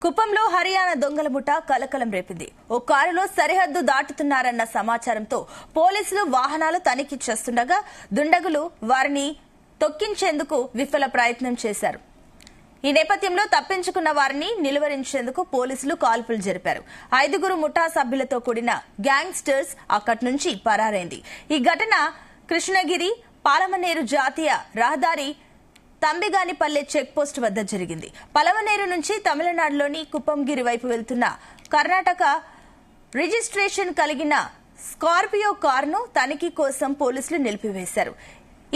కుప్పంలో హర్యానా దొంగల ముఠా కలకలం రేపింది. ఓ కారులో సరిహద్దు దాటుతున్నారన్న సమాచారంతో పోలీసులు వాహనాలు తనిఖీ చేస్తుండగా దుండగులు వారిని తొక్కించేందుకు విఫల ప్రయత్నం చేశారు. ఈ నేపథ్యంలో తప్పించుకున్న వారిని నిలువరించేందుకు పోలీసులు కాల్పులు జరిపారు. 5 ముఠా సభ్యులతో కూడిన గ్యాంగ్స్టర్స్ అక్కడి నుంచి పరారైంది. ఈ ఘటన కృష్ణగిరి పాలమనేరు జాతీయ రహదారి తంబిగానిపల్లె చెక్ పోస్ట్ వద్ద జరిగింది. పలమనేరు నుంచి తమిళనాడులోని కుప్పంగిరి వైపు వెళ్తున్న కర్ణాటక రిజిస్ట్రేషన్ కలిగిన స్కార్పియో కారును తనిఖీ కోసం పోలీసులు నిలిపివేశారు.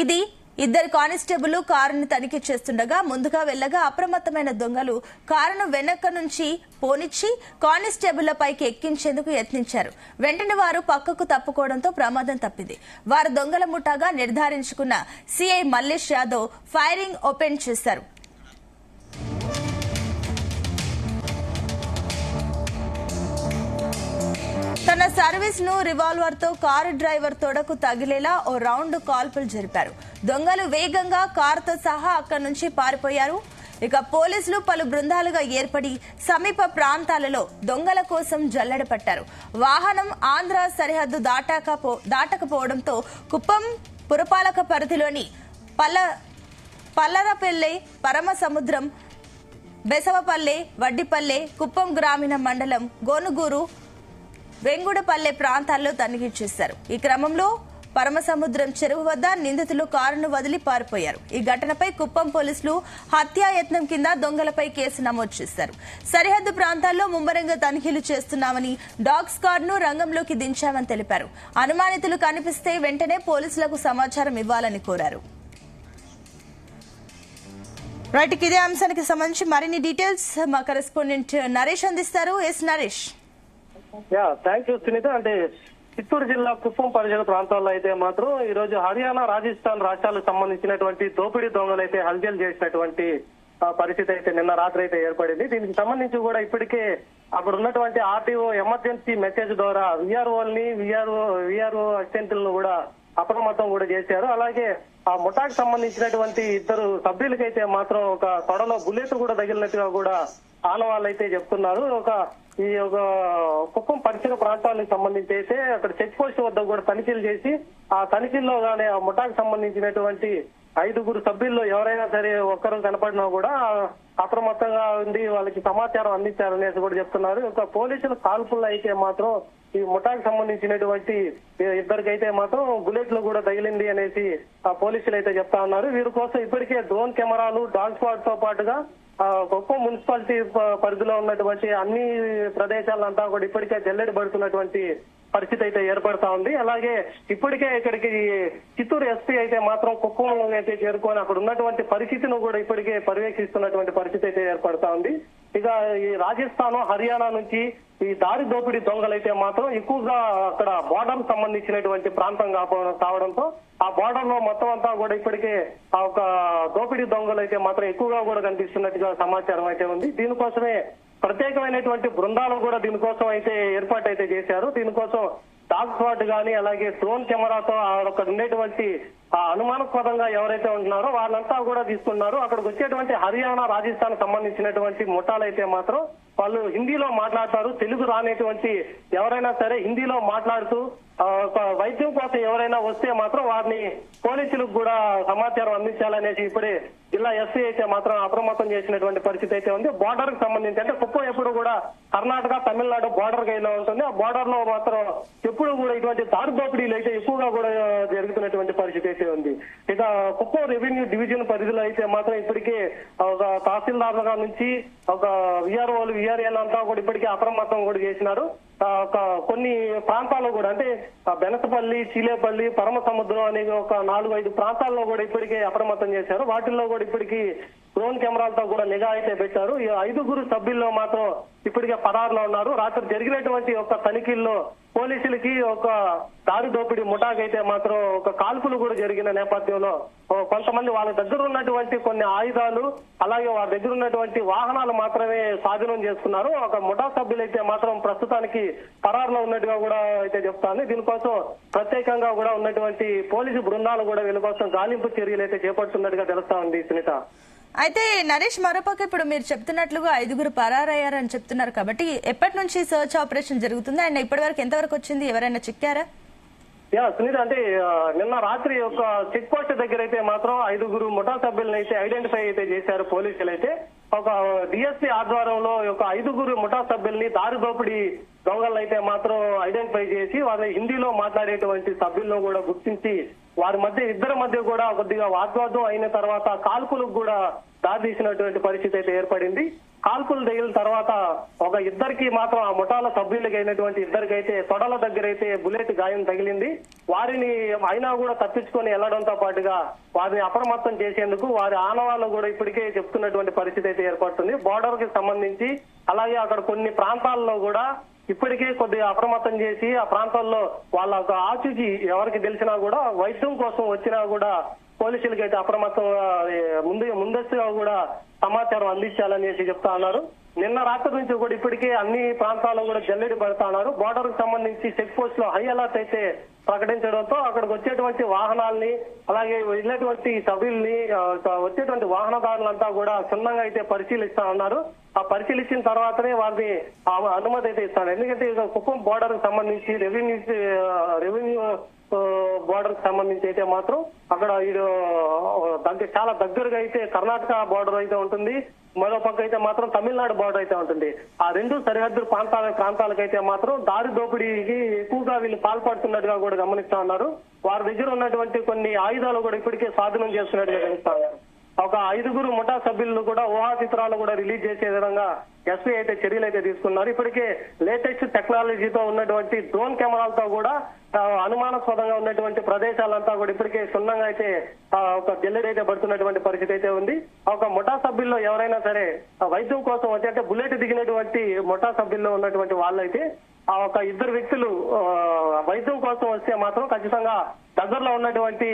ఇది 2 కానిస్టేబుల్ కారును తనిఖీ చేస్తుండగా ముందుగా వెళ్లగా అప్రమత్తమైన దొంగలు కారును వెనక నుంచి పోనిచ్చి కానిస్టేబుళ్లపైకి ఎక్కించేందుకు యత్నించారు. వెంటనే వారు పక్కకు తప్పుకోవడంతో ప్రమాదం తప్పింది. వారు దొంగల ముఠాగా నిర్ధారించుకున్న CI Mallesh Yadav firing open చేశారు. తన సర్వీస్ ను రివాల్వర్ తో కారు డ్రైవర్ తొడకు తగిలేలా ఓ రౌండ్ కాల్పులు జరిపారు. దొంగలు వేగంగా కారుతో సహా అక్కడి నుంచి పారిపోయారు. ఇక పోలీసులు పలు బృందాలుగా ఏర్పడి సమీప ప్రాంతాలలో దొంగల కోసం జల్లెడ పట్టారు. వాహనం ఆంధ్ర సరిహద్దు దాటకపోవడంతో కుప్పం పురపాలక పరిధిలోని పల్లరపల్లె, పరమసముద్రం, బెసవపల్లె, వడ్డిపల్లె, కుప్పం గ్రామీణ మండలం, గోనుగూరు, వెంగుడపల్లె ప్రాంతాల్లో తనిఖీ చేశారు. ఈ క్రమంలో పరమసముద్రం చెరువు వద్ద నిందితులు కారును వదిలి పారిపోయారు. ఈ ఘటనపై కుప్పం పోలీసులు హత్యాయత్నం కింద దొంగలపై కేసు నమోదు చేశారు. సరిహద్దు ప్రాంతాల్లో ముమ్మరంగా తనిఖీలు చేస్తున్నామని, డాగ్ స్క్వాడ్ ను రంగంలోకి దించామని తెలిపారు. అనుమానితులు కనిపిస్తే వెంటనే పోలీసులకు సమాచారం ఇవ్వాలని కోరారు. రైట్, ఇదే అంశానికి సంబంధించి మరిన్ని డీటెయిల్స్ మా కరెస్పాండెంట్ నరేష్ అందిస్తారు. Yes Naresh. Thank you Sunitha. అంటే చిత్తూరు జిల్లా కుప్పం పరిసర ప్రాంతాల్లో అయితే మాత్రం ఈ రోజు హర్యానా, రాజస్థాన్ రాష్ట్రాలకు సంబంధించినటువంటి దోపిడీ దొంగలు అయితే హల్చల్ చేసినటువంటి పరిస్థితి అయితే నిన్న రాత్రి అయితే ఏర్పడింది. దీనికి సంబంధించి కూడా ఇప్పటికే అక్కడ ఉన్నటువంటి ఆర్టీఓ ఎమర్జెన్సీ మెసేజ్ ద్వారా విఆర్ఓ అసిస్టెంట్లను కూడా అప్రమత్తం కూడా చేశారు. అలాగే ఆ ముఠాకు సంబంధించినటువంటి 2 సభ్యులకైతే మాత్రం ఒక తొడలో బుల్లెట్ కూడా తగిలినట్టుగా కూడా ఆనవాళ్ళు అయితే చెప్తున్నారు. ఈ కుప్పం పరిసర ప్రాంతాలకు సంబంధించి అయితే అక్కడ చెక్ పోస్ట్ వద్ద కూడా తనిఖీలు చేసి ఆ తనిఖీల్లో గానీ ఆ ముఠాకు సంబంధించినటువంటి 5 సభ్యుల్లో ఎవరైనా సరే ఒక్కరు కనపడినా కూడా అప్రమత్తంగా ఉండి వాళ్ళకి సమాచారం అందించారనేసి కూడా చెప్తున్నారు. ఒక పోలీసుల కాల్పుల్లో అయితే మాత్రం ఈ ముఠాకు సంబంధించినటువంటి 2కైతే మాత్రం బుల్లెట్లు కూడా తగిలింది అనేసి ఆ పోలీసులు అయితే చెప్తా ఉన్నారు. వీరి కోసం ఇప్పటికే డ్రోన్ కెమెరాలు, డాగ్ స్క్వాడ్ తో పాటుగా కుప్పం మున్సిపాలిటీ పరిధిలో ఉన్నటువంటి అన్ని ప్రదేశాలంతా కూడా ఇప్పటికే జల్లెడ పడుతున్నటువంటి పరిస్థితి అయితే ఏర్పడతా ఉంది. అలాగే ఇప్పటికే ఇక్కడికి చిత్తూరు ఎస్పీ అయితే మాత్రం కుప్పం అయితే చేరుకొని అక్కడ ఉన్నటువంటి పరిస్థితిని కూడా ఇప్పటికే పర్యవేక్షిస్తున్నటువంటి పరిస్థితి అయితే ఏర్పడతా ఉంది. ఇక ఈ రాజస్థాన్, హర్యానా నుంచి ఈ దారి దోపిడీ దొంగలైతే మాత్రం ఎక్కువగా అక్కడ బోర్డర్ సంబంధించినటువంటి ప్రాంతం కావడంతో ఆ బోర్డర్ లో మొత్తం అంతా కూడా ఇప్పటికే ఆ ఒక దోపిడీ దొంగలు అయితే మాత్రం ఎక్కువగా కూడా కనిపిస్తున్నట్టుగా సమాచారం అయితే ఉంది. దీనికోసమే ప్రత్యేకమైనటువంటి బృందాలు కూడా దీనికోసం అయితే ఏర్పాటు అయితే చేశారు. దీనికోసం డాగ్ స్క్వాడ్ గానీ అలాగే డ్రోన్ కెమెరాతో అక్కడ ఉండేటువంటి ఆ అనుమానాస్పదంగా ఎవరైతే ఉంటున్నారో వాళ్ళంతా కూడా తీసుకున్నారు. అక్కడికి వచ్చేటువంటి హర్యానా, రాజస్థాన్ సంబంధించినటువంటి ముఠాలు అయితే మాత్రం వాళ్ళు హిందీలో మాట్లాడతారు. తెలుగు రానేటువంటి ఎవరైనా సరే హిందీలో మాట్లాడుతూ వైద్యం కోసం ఎవరైనా వస్తే మాత్రం వారిని పోలీసులకు కూడా సమాచారం అందించాలనేసి ఇప్పుడే జిల్లా ఎస్పీ అయితే మాత్రం అప్రమత్తం చేసినటువంటి పరిస్థితి అయితే ఉంది. బోర్డర్ కు సంబంధించి అంటే కుప్పం ఎప్పుడు కూడా కర్ణాటక, తమిళనాడు బోర్డర్ గా ఉంటుంది. ఆ బోర్డర్ లో మాత్రం ఎప్పుడు కూడా ఇటువంటి దారి దోపిడీలు అయితే ఎక్కువగా కూడా జరుగుతున్నటువంటి పరిస్థితి అయితే ఉంది. ఇక కుప్పం రెవెన్యూ డివిజన్ పరిధిలో అయితే మాత్రం ఇప్పటికే ఒక తహసీల్దార్ల నుంచి ఒక విఆర్ఏలు అంతా కూడా ఇప్పటికే అప్రమత్తం కూడా చేసినారు. కొన్ని ప్రాంతాల్లో కూడా అంటే బెనసపల్లి, చీలేపల్లి, పరమసముద్రం అనే ఒక 4-5 ప్రాంతాల్లో కూడా ఇప్పటికే అప్రమత్తం చేశారు. వాటిల్లో కూడా ఇప్పటికీ డ్రోన్ కెమెరాలతో కూడా నిఘా అయితే పెట్టారు. ఈ 5 సభ్యుల్లో మాత్రం ఇప్పటికే పరారులో ఉన్నారు. రాత్రి జరిగినటువంటి ఒక తనిఖీల్లో పోలీసులకి ఒక దారి దోపిడీ ముఠాకైతే మాత్రం ఒక కాల్పులు కూడా జరిగిన నేపథ్యంలో కొంతమంది వాళ్ళ దగ్గర ఉన్నటువంటి కొన్ని ఆయుధాలు అలాగే వాళ్ళ దగ్గర ఉన్నటువంటి వాహనాలు మాత్రమే స్వాధీనం చేసుకున్నారు. ఒక ముఠా సభ్యులైతే మాత్రం ప్రస్తుతానికి పరారులో ఉన్నట్టుగా కూడా అయితే చెప్తాను. దీనికోసం ప్రత్యేకంగా కూడా ఉన్నటువంటి పోలీసు బృందాలు కూడా వీళ్ళ కోసం గాలింపు చర్యలు అయితే చేపడుతున్నట్టుగా తెలుస్తా ఉంది సునీత. అయితే నరేష్, మరోపక్క ఇప్పుడు మీరు చెప్తున్నట్లుగా 5 పరారయ్యారని చెప్తున్నారు కాబట్టి ఎప్పటి నుంచి సర్చ్ ఆపరేషన్ జరుగుతుంది అండ్ ఇప్పటి వరకు ఎంతవరకు వచ్చింది? ఎవరైనా చిక్కారా? సునీత, అంటే నిన్న రాత్రి ఒక చెక్ పోస్ట్ దగ్గర అయితే మాత్రం 5 ముఠా సభ్యులను అయితే ఐడెంటిఫై అయితే చేశారు పోలీసులు. అయితే ఒక డిఎస్పీ ఆధ్వర్యంలో ఒక 5 ముఠా సభ్యుల్ని దారి దోపిడీ దొంగలను అయితే మాత్రం ఐడెంటిఫై చేసి వారిని హిందీలో మాట్లాడేటువంటి సభ్యులను కూడా గుర్తించి వారి మధ్య ఇద్దరి మధ్య కూడా కొద్దిగా వాగ్వాదం అయిన తర్వాత కాల్పులకు కూడా దారితీసినటువంటి పరిస్థితి అయితే ఏర్పడింది. కాల్పులు తగిలిన తర్వాత ఒక ఇద్దరికి మాత్రం ఆ ముఠాల సభ్యులకి అయినటువంటి ఇద్దరికైతే తొడల దగ్గర అయితే బుల్లెట్ గాయం తగిలింది. వారిని అయినా కూడా తప్పించుకొని వెళ్లడంతో పాటుగా వారిని అప్రమత్తం చేసేందుకు వారి ఆనవాళ్ళు కూడా ఇప్పటికే చెప్తున్నటువంటి పరిస్థితి అయితే ఏర్పడుతుంది. బోర్డర్ కి సంబంధించి అలాగే అక్కడ కొన్ని ప్రాంతాల్లో కూడా ఇప్పటికే కొద్దిగా అప్రమత్తం చేసి ఆ ప్రాంతాల్లో వాళ్ళ ఆచూకీ ఎవరికి తెలిసినా కూడా వైద్యం కోసం వచ్చినా కూడా పోలీసులకి అయితే అప్రమత్తం ముందస్తుగా కూడా సమాచారం అందించాలని చెప్తా ఉన్నారు. నిన్న రాత్రి నుంచి కూడా ఇప్పటికే అన్ని ప్రాంతాల్లో కూడా జల్లెడి పడతా ఉన్నారు. బోర్డర్ కు సంబంధించి చెక్ పోస్ట్ లో హై అలర్ట్ అయితే ప్రకటించడంతో అక్కడికి వచ్చేటువంటి వాహనాల్ని అలాగే వెళ్ళేటువంటి సభ్యుల్ని వచ్చేటువంటి వాహనదారులంతా కూడా క్షుణ్ణంగా అయితే పరిశీలిస్తా ఉన్నారు. ఆ పరిశీలించిన తర్వాతనే వారిని అనుమతి అయితే ఇస్తారు. ఎందుకంటే కుప్పం బోర్డర్ కు సంబంధించి రెవెన్యూ బోర్డర్ కి సంబంధించి అయితే మాత్రం అక్కడ చాలా దగ్గరగా అయితే కర్ణాటక బోర్డర్ అయితే ఉంటుంది. మరో పక్క అయితే మాత్రం తమిళనాడు బోర్డర్ అయితే ఉంటుంది. ఆ రెండు సరిహద్దు ప్రాంతాలకైతే మాత్రం దారి దోపిడీకి ఎక్కువగా వీళ్ళు పాల్పడుతున్నట్టుగా కూడా గమనిస్తా ఉన్నారు. వారి దగ్గర ఉన్నటువంటి కొన్ని ఆయుధాలు కూడా ఇప్పటికే స్వాధీనం చేస్తున్నట్టుగా గమనిస్తా ఉన్నారు. ఒక 5 ముఠా సభ్యులను కూడా ఊహా చిత్రాలు కూడా రిలీజ్ చేసే విధంగా ఎస్పీ అయితే చర్యలు అయితే తీసుకున్నారు. ఇప్పటికే లేటెస్ట్ టెక్నాలజీతో ఉన్నటువంటి డ్రోన్ కెమెరాలతో కూడా అనుమానాస్పదంగా ఉన్నటువంటి ప్రదేశాలంతా కూడా ఇప్పటికే క్షుణ్ణంగా అయితే ఒక జల్లెడ అయితే పడుతున్నటువంటి పరిస్థితి అయితే ఉంది. ఒక ముఠా సభ్యుల్లో ఎవరైనా సరే వైద్యం కోసం వచ్చి అంటే బుల్లెట్ దిగినటువంటి ముఠా సభ్యుల్లో ఉన్నటువంటి వాళ్ళైతే ఆ ఒక 2 వ్యక్తులు వైద్యం కోసం వస్తే మాత్రం ఖచ్చితంగా దగ్గరలో ఉన్నటువంటి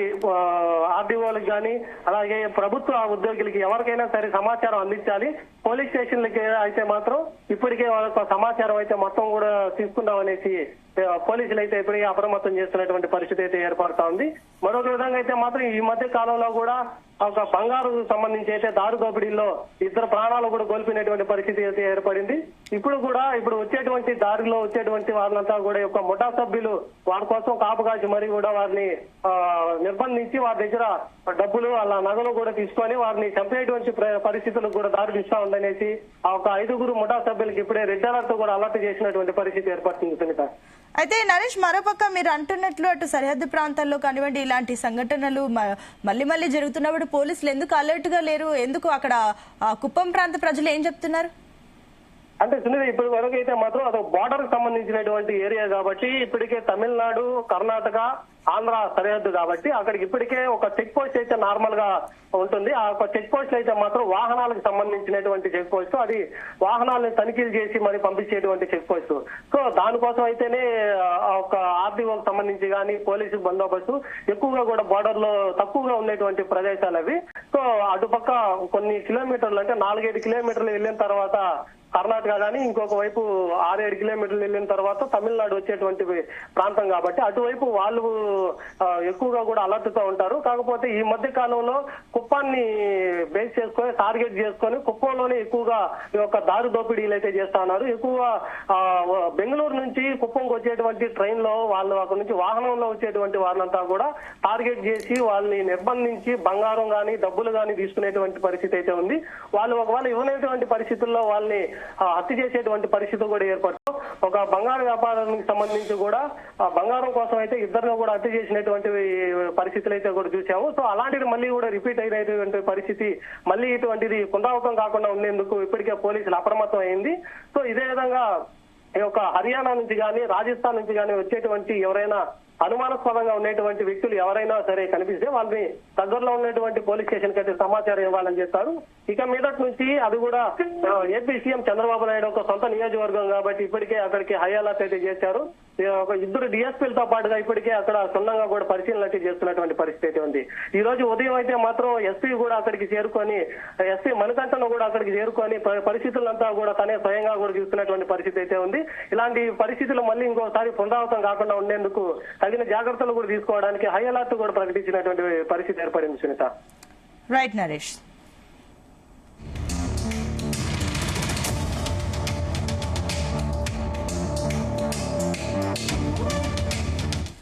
ఆర్డీఓలకు కానీ అలాగే ప్రభుత్వ ఉద్యోగులకి ఎవరికైనా సరే సమాచారం అందించాలి. పోలీస్ స్టేషన్లకి అయితే మాత్రం ఇప్పటికే వాళ్ళ సమాచారం అయితే మొత్తం కూడా తీసుకుందామనేసి పోలీసులు అయితే ఇప్పటికే అప్రమత్తం చేస్తున్నటువంటి పరిస్థితి అయితే ఏర్పడతా ఉంది. మరొక విధంగా అయితే మాత్రం ఈ మధ్య కాలంలో కూడా ఒక బంగారు సంబంధించి అయితే దారు దోపిడీలో 2 ప్రాణాలు కూడా కోల్పోయినటువంటి పరిస్థితి అయితే ఏర్పడింది. ఇప్పుడు వచ్చేటువంటి దారిలో వచ్చేటువంటి వాళ్ళంతా కూడా ఒక ముఠా సభ్యులు వారి కోసం కాపు కాచి మరీ కూడా వారిని నిర్బంధించి వారి దగ్గర డబ్బులు అలా నగలు కూడా తీసుకొని వారిని చంపేటువంటి పరిస్థితులకు కూడా దారి తీస్తా ఉందనేసి ఆ ఒక 5 ముఠా సభ్యులకి ఇప్పుడే రెడ్ అలర్ట్ కూడా అలర్ట్ చేసినటువంటి పరిస్థితి ఏర్పడుతుంది సునీత. అయితే నరేష్, మరోపక్క మీరు అంటున్నట్లు అటు సరిహద్దు ప్రాంతాల్లో కానివ్వండి ఇలాంటి సంఘటనలు మళ్ళీ జరుగుతున్నప్పుడు పోలీసులు ఎందుకు అలర్ట్ గా లేరు? ఎందుకు అక్కడ కుప్పం ప్రాంత ప్రజలు ఏం చెప్తున్నారు? అంటే సునీత, ఇప్పటి వరకు అయితే మాత్రం అదొక బార్డర్ కు సంబంధించినటువంటి ఏరియా కాబట్టి ఇప్పటికే తమిళనాడు, కర్ణాటక, ఆంధ్ర సరిహద్దు కాబట్టి అక్కడికి ఇప్పటికే ఒక చెక్ పోస్ట్ అయితే నార్మల్ గా ఉంటుంది. ఆ ఒక చెక్ పోస్ట్ అయితే మాత్రం వాహనాలకు సంబంధించినటువంటి చెక్ పోస్ట్, అది వాహనాలను తనిఖీలు చేసి మరి పంపించేటువంటి చెక్ పోస్ట్. సో దానికోసం అయితేనే ఒక ఆర్డీఓకి సంబంధించి కానీ పోలీసు బందోబస్తు ఎక్కువగా కూడా బోర్డర్ లో తక్కువగా ఉండేటువంటి ప్రదేశాలు అవి. సో అటుపక్క కొన్ని కిలోమీటర్లు అంటే 4-5 కిలోమీటర్లు వెళ్ళిన తర్వాత కర్ణాటక కానీ ఇంకొక వైపు 6-7 కిలోమీటర్లు వెళ్ళిన తర్వాత తమిళనాడు వచ్చేటువంటి ప్రాంతం కాబట్టి అటువైపు వాళ్ళు ఎక్కువగా కూడా అలర్ట్ తో ఉంటారు. కాకపోతే ఈ మధ్య కాలంలో కుప్పాన్ని బేస్ చేసుకొని టార్గెట్ చేసుకొని కుప్పంలోనే ఎక్కువగా ఈ యొక్క దారు దోపిడీలు అయితే చేస్తా ఉన్నారు. ఎక్కువగా బెంగళూరు నుంచి కుప్పంకి వచ్చేటువంటి ట్రైన్ లో వాళ్ళు అక్కడ నుంచి వాహనంలో వచ్చేటువంటి వాళ్ళంతా కూడా టార్గెట్ చేసి వాళ్ళని నిర్బంధించి బంగారం గాని డబ్బులు గాని తీసుకునేటువంటి పరిస్థితి అయితే ఉంది. వాళ్ళు ఒకవేళ ఇవ్వనేటువంటి పరిస్థితుల్లో వాళ్ళని హత్య చేసేటువంటి పరిస్థితి కూడా ఏర్పడుతుంది. ఒక బంగారు వ్యాపారానికి సంబంధించి కూడా బంగారం కోసం అయితే ఇద్దరిని కూడా హత్య చేసినటువంటి పరిస్థితులు అయితే కూడా చూసాము. సో అలాంటిది మళ్ళీ కూడా రిపీట్ అయినటువంటి పరిస్థితి మళ్ళీ ఇటువంటిది పునరావృతం కాకుండా ఉండేందుకు ఇప్పటికే పోలీసులు అప్రమత్తం అయింది. సో ఇదే విధంగా ఈ యొక్క హర్యానా నుంచి కానీ రాజస్థాన్ నుంచి కానీ వచ్చేటువంటి ఎవరైనా అనుమానాస్పదంగా ఉండేటువంటి వ్యక్తులు ఎవరైనా సరే కనిపిస్తే వాళ్ళని దగ్గరలో ఉన్నటువంటి పోలీస్ స్టేషన్ కి అయితే సమాచారం ఇవ్వాలని చెప్తారు. ఇక మీదటి నుంచి అది కూడా ఏపీ సీఎం చంద్రబాబు నాయుడు ఒక సొంత నియోజకవర్గం కాబట్టి ఇప్పటికే అక్కడికి హై అలర్ట్ అయితే చేశారు. ఒక 2 డిఎస్పీలతో పాటుగా ఇప్పటికే అక్కడ క్షుణ్ణంగా కూడా పరిశీలన అయితే చేస్తున్నటువంటి పరిస్థితి అయితే ఉంది. ఈ రోజు ఉదయం అయితే మాత్రం ఎస్పీ కూడా అక్కడికి చేరుకొని ఎస్పీ మణికంఠను కూడా అక్కడికి చేరుకొని పరిస్థితులంతా కూడా తనే స్వయంగా కూడా చూస్తున్నటువంటి పరిస్థితి అయితే ఉంది. ఇలాంటి పరిస్థితులు మళ్ళీ ఇంకోసారి పునరావృతం కాకుండా ఉండేందుకు తగిన జాగ్రత్తలు కూడా తీసుకోవడానికి హై అలర్ట్ కూడా ప్రకటించినటువంటి పరిస్థితి ఏర్పడింది సునీత. రైట్ నరేష్.